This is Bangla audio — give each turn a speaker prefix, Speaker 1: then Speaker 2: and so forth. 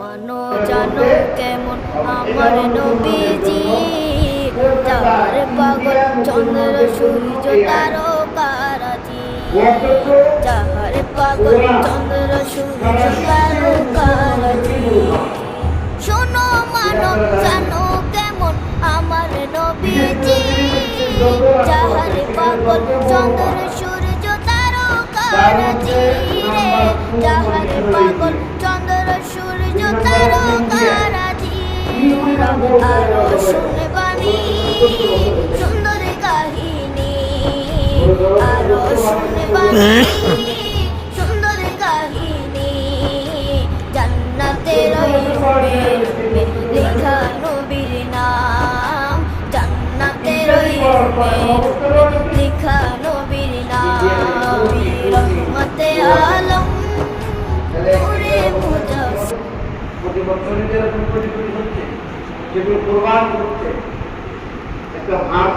Speaker 1: মানো জানো কেমন আমার নবীজি, যার পাগল চন্দ্র সূর্য তারকারাজি, যার পাগল চন্দ্র সূর্য তারকারাজি। শোনো মানো জানো কেমন আমার নবীজি, যার পাগল চন্দ্র সূর্য তারকারাজি রে, যার পাগল চন্দ্র সূর্য তারকারাজি। আরো শুনবানি সুন্দর কাহিনী, আরো শুনবানি সুন্দর কাহিনী, জান্নাতের লেখা নবীর নাম, জান্নাতের লেখা নবীর নাম। রহমতে আলম নূরে মুজাসসাম।
Speaker 2: প্রতি বছরই যেরকম কোটি কোটি হচ্ছে, যেগুলো কোরবান করছে একটা হাত